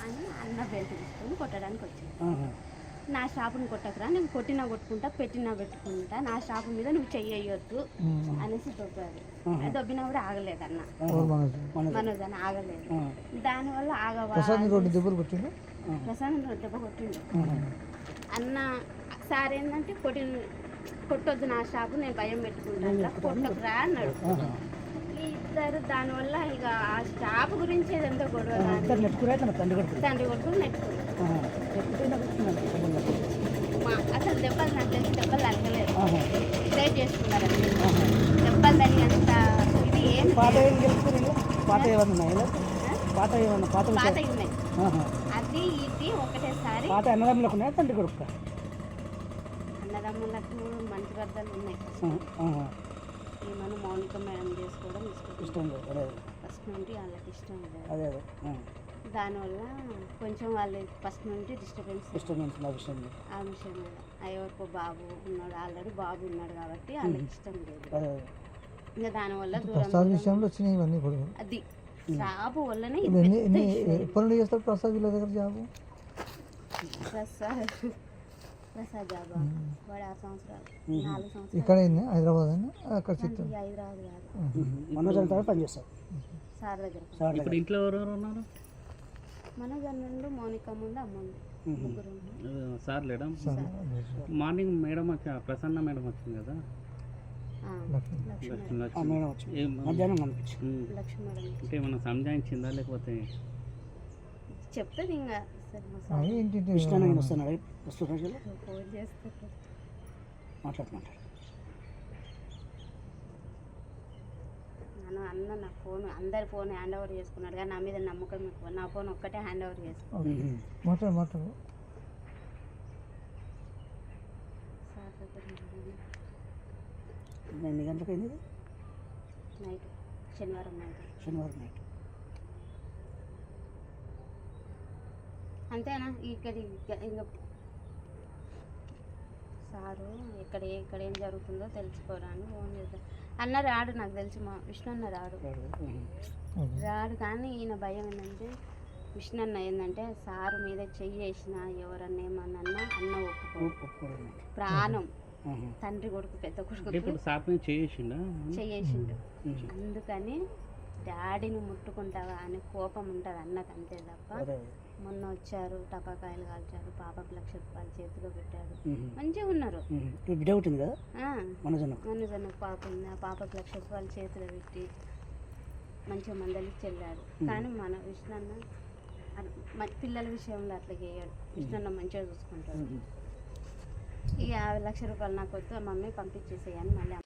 అని అన్న బెల్ట్ తీసుకొని కొట్టడానికి వచ్చింది. నా షాపుని కొట్టకురా, నేను కొట్టినా కొట్టుకుంటా, పెట్టినా పెట్టుకుంటా, నా షాపు మీద నువ్వు చెయ్యొద్దు అనేసి దొబ్బాడు. దొబ్బినా కూడా ఆగలేదు అన్న, మనోజ్ అని ఆగలేదు. దానివల్ల ప్రసాద్ దెబ్బ కొట్టిండు. అన్న సార్ ఏంటంటే కొట్టొద్దు నా షాపు, నేను భయం పెట్టుకుంటా, కొట్టకురా అన్నాడు. ఇద్దరు దానివల్ల ఇక ఆ షాపు గురించి ఏదంతా గొడవ, తండ్రి కొడుకు నెట్టుకున్నారు. అసలు దెబ్బలు నాకు తెలిసి దెబ్బలు తగ్గలేదు, ట్రేడ్ చేసుకున్నారు. దెబ్బలు తగినంత ఇది ఏం పాతవి ఉన్నాయి. అది ఇది ఒకటేసారి అన్నదమ్ములకు మంచి బద్దలు ఉన్నాయి. ఏమన్నా మౌనిక మేడం చేసుకోవడం ఇష్టం ఫస్ట్ నుండి వాళ్ళకి ఇష్టం లేదు. దానివల్ల కొంచెం వాళ్ళు ఫస్ట్ నుండి డిస్టర్బెన్స్ ఆ విషయం మీద. ఎవరికో బాబు ఉన్నాడు, ఆల్రెడీ బాబు ఉన్నాడు కాబట్టి వాళ్ళకి ఇష్టం లేదు. ఇంకా దానివల్ల దూరం విషయంలో వచ్చినాయి ఇవన్నీ కూడా. అది జాబు వల్లనే ప్రసాద్ జాబ్ వాడు 6 సంవత్సరాలు 4 సంవత్సరాలు ఇక్కడ హైదరాబాద్ కాదు పనిచేస్తారు సార్ దగ్గర. ఇప్పుడు ఇంట్లో ఎవరెవరు ఉన్నారు? మనోజ్ అన్నుండు, మౌనిక ముందు, అమ్మ ముగ్గురు. సార్ లేడా? మార్నింగ్ మేడం వచ్చి ప్రసన్న మేడం వచ్చింది కదా, అంటే ఏమన్నా సంజాయించిందా లేకపోతే చెప్తుంది ఇంకా అన్న నా ఫోన్ అందరి ఫోన్ హ్యాండ్ ఓవర్ చేసుకున్నాడు, కానీ నా మీద నమ్మకం ఎక్కువ. నా ఫోన్ ఒక్కటే హ్యాండ్ ఓవర్ చేసుకున్నాడు. ఎన్ని గంటలకు అయింది? నైట్, శనివారం నైట్. అంతేనా? ఇక్కడ ఇంకా సారు ఇక్కడ ఏం జరుగుతుందో తెలుసుకోరాని ఫోన్ చేస్తాను. అన్న రాడు, నాకు తెలిసి మా విష్ణు అన్న రాడు. కానీ ఈయన భయం ఏంటంటే, విష్ణు అన్న ఏంటంటే సారు మీద చెయ్యి వేసిన ఎవరన్నా ఏమన్నా అన్న ఒప్పుకోడు. ప్రాణం తండ్రి కొడుకు పెద్ద కొడుకు చెయ్యేసిండు. అందుకని డాడీని ముట్టుకుంటావా అని కోపం ఉంటుంది అన్నకు, అంతే తప్ప. మొన్న వచ్చారు, టపాకాయలు కాల్చారు, పాపకు 1,00,000 రూపాయలు చేతిలో పెట్టారు, మంచిగా ఉన్నారు. మనోజన్న పాప ఉంది, ఆ పాపకు 1,00,000 రూపాయలు చేతిలో పెట్టి మంచిగా మందలికి చెల్లాడు. కానీ మన విష్ణన్న పిల్లల విషయంలో అట్లా చేయడు. విష్ణన్న మంచిగా చూసుకుంటాడు. ఇక 1,00,000 రూపాయలు నాకు వద్దు, మమ్మీ పంపించేసేయని మళ్ళీ